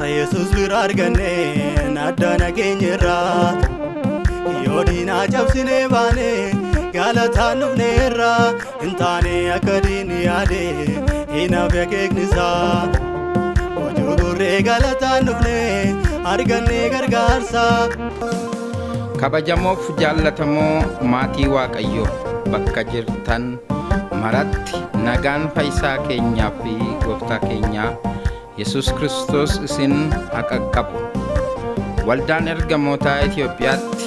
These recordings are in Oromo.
Yesus birar ganne nadana kenyera yodina jabsine bane galata nufnera intane akadini ade ina bekeknisa ojugure galata nufne arganne gargarsa kabajamoof jaallatamoo maatii waaqayyoo bakka jirtan maratti nagaan fayyisaa keenyaa fi gooftaa keenyaa Yesus Kristos isin haqaqqabu. Waldaan ergamootaa Itoophiyaatti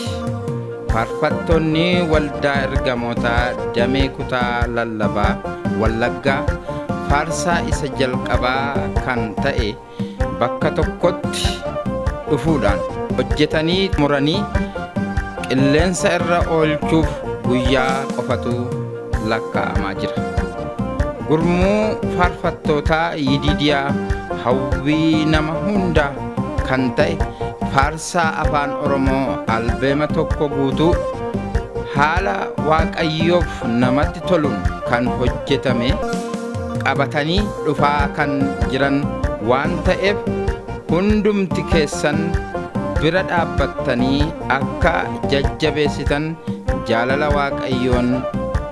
faarfattoonni waldaa ergamootaa damee kutaa lallabaa Wallaggaa faarsaa isa jalqabaa kan ta'e bakka tokkotti dhufuudhaan hojjetanii muranii qilleensa irra oolchuuf guyyaa qofatu lakkaa'amaa jira. Gurmuu faarfattootaa Yididiyaa hawwii nama hunda kan ta'e faarsaa afaan Oromoo albeema tokko guutuu haala waaqayyoof namatti toluun kan hojjetame qabatanii dhufaa kan jiran waan ta'eef hundumti keessan bira dhaabbattanii akka jajjabeessitan jaalala waaqayyoon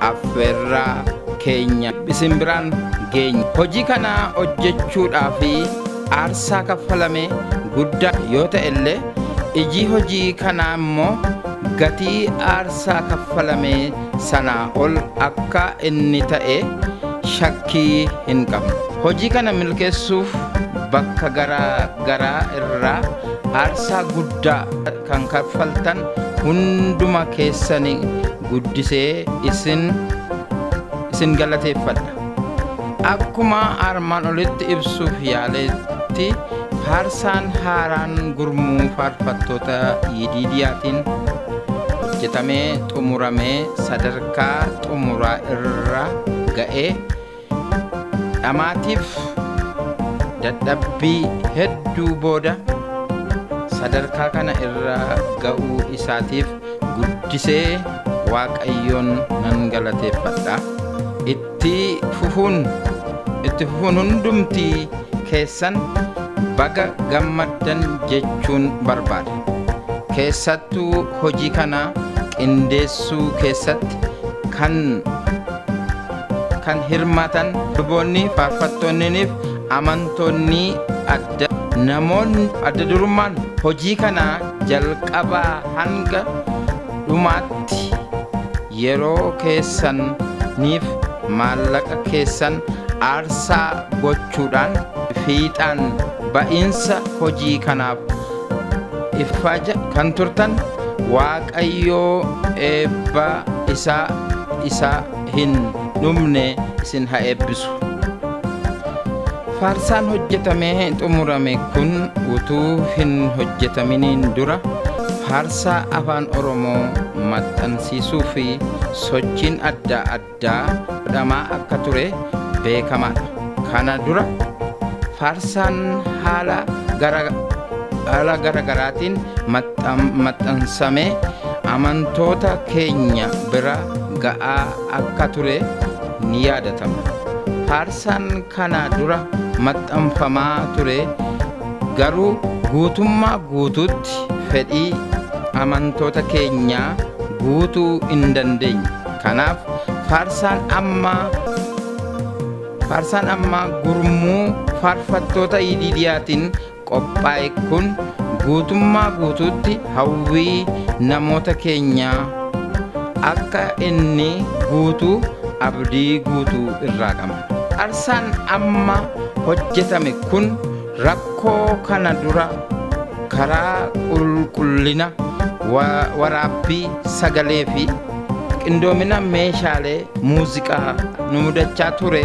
affeerraa keenya isin biraan geenya. Hojii kana hojjechuudhaaf aarsaa kaffalame guddaa yoo ta'e illee iji hojii kanaa immoo gatii aarsaa kaffalame sanaa ol akka inni ta'e shakkii hin qabnu. Hojii kana milkeessuuf bakka garaa irraa aarsaa guddaa kan kaffaltan hunduma keessanii guddisee isin galateeffadha. Akkuma armaan olitti ibsuuf yaaletti faarsaan haaraan gurmuu faarfattoota Yididiyaatiin hojjetamee xumuramee sadarkaa xumuraa irra ga'ee dhamaatiif dadhabbii hedduu booda sadarkaa kana irra ga'uu isaatiif guddisee waaqayyoon nan galateeffadha. Itti fufuun hundumti keessan baga gammaddan jechuun barbaada. Keessattuu hojii kana qindeessuu keessatti kan hirmaatan luboonni, faarfattoonniif amantoonni namoonni adda durummaan hojii kana jalqabaa hanga dhumaatti yeroo keessaniif maallaqa keessan aarsaa gochuudhaan fiixaan ba'iinsa hojii kanaaf ifaja kan turtan waaqayyoo eebba isaa hin dhumne isin haa eebbisu. Faarsaan hojjetamee xumurame kun utuu hin hojjetaminiin dura faarsaa afaan Oromoo maxxansiisuu fi sochiin adda addaa godhamaa akka ture beekamaadha. Kana dura faarsaan haala garaagaraatiin maxxansamee amantoota keenya bira ga'aa akka ture ni yaadatama. Faarsaan kana dura maxxanfamaa ture garuu guutummaa guutuutti fedhii amantoota keenyaa guutuu hin dandeenye. Kanaaf faarsaan ammaa gurmuu faarfattoota Yididiyaatiin qophaa'e kun guutummaa guutuutti hawwii namoota keenyaa akka inni guutuu abdii guutuu irraa qaba. Faarsaan amma hojjetame kun rakkoo kana dura karaa qulqullina waraabbii sagalee fi qindoomina meeshaalee muuziqaa nu mudachaa ture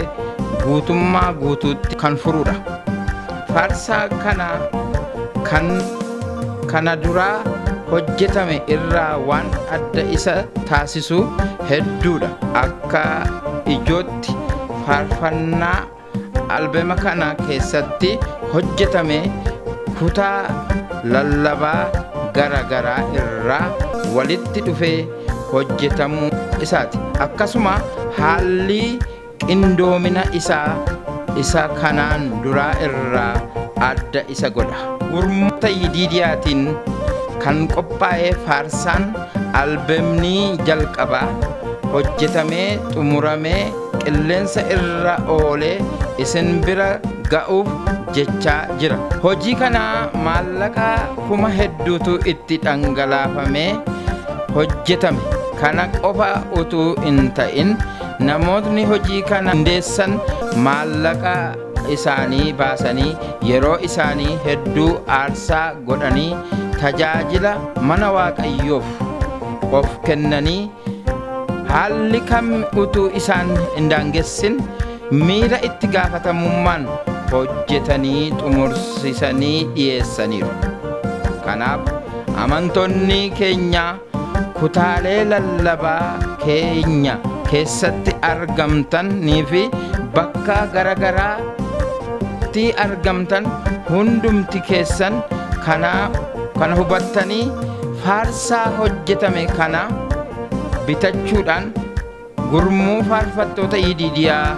guutummaa guutuutti kan furudha. Faarsaa kana duraa hojjetame irraa waan adda isa taasisu hedduudha. Akka ijootti faarfannaa albeema kana keessatti hojjetame kutaa lallabaa garagaraa irraa walitti dhufee hojjetamuu isaati. Akkasuma haalli qindoomina isaa kanaan duraa irraa adda isa godha. Gurmoota Yidiidiyaatiin kan qophaa'e faarsaan albeemni jalqabaa hojjetamee xumuramee qilleensa irra oolee isin bira ga'uuf jechaa jira. Hojii kana maallaqa kuma hedduutu itti dhangalaafamee hojjetame. Kana qofa utuu hin ta'in namootni hojii kana qindeessan maallaqa isaanii baasanii yeroo isaanii hedduu aarsaa godhanii tajaajila mana Waaqayyoof of kennanii haalli kam utuu isaan hin daangessin miira itti gaafatamummaan hojjetanii xumursisanii dhiyeessaniiru. Kanaaf amantoonni keenya kutaalee lallabaa keenya keessatti argamtanii fi bakka garagaraatti argamtan hundumti keessan kana hubattanii faarsaa hojjetame kana bitachuudhaan gurmuu faarfattoota Yidiidiyaa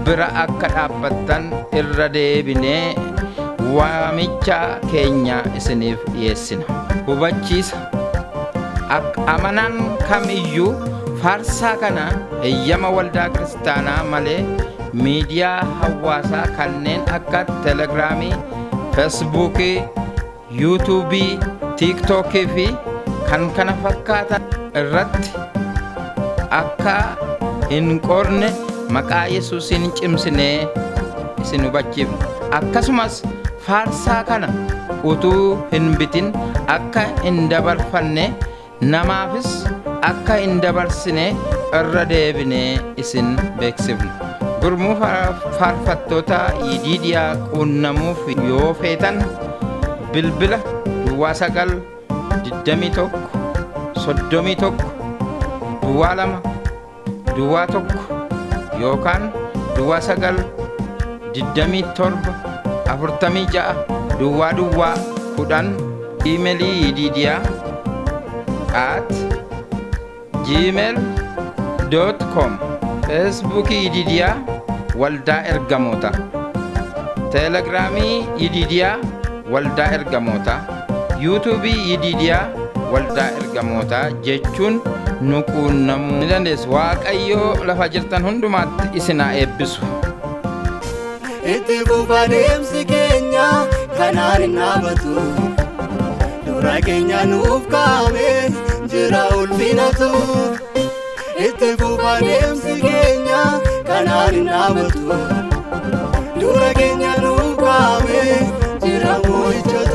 bira akka dhaabbattan irra deebinee waamicha keenya isiniif dhiyeessina. Hubachiisa amanaan kamiyyuu faarsaa kana eeyyama waldaa kiristaanaa malee miidiyaa hawaasaa kanneen akka telegiraamii, feesbuukii, yuutuubii, tiiktookii fi kan kana fakkaatan irratti akka hin qoodne maqaa Yesuusiin cimsinee isin hubachiifna. Akkasumas faarsaa kana utuu hin bitin akka hin dabarfanne namaafis akka hin dabarsine irra deebinee isin beeksifna. Gurmuu faarfattoota Yidiidiyaa quunnamuuf yoo feetan bilbila 921 31 2 1 yookaan 927 46 10 iimeelii yidiidiyaa@gmail.com, feesbuukii Yidiidiyaa waldaa ergamoota, telegiraamii Yidiidiyaa waldaa ergamoota, yuutuubii Yidiidiyaa waldaa ergamoota jechuun nu quunnamuu ni dandeessu. Waaqayyoo lafa jirtan hundumaatti isin haa eebbisu. Itti fufaa deemsi keenya kanaan hin dhaabatu. Dura keenya nuuf kaa'ame jira ulfinatu. Itti fufaa deemsi keenya kanaan hin dhaabatu. Dura keenya nuuf kaa'ame jira mo'ichatu.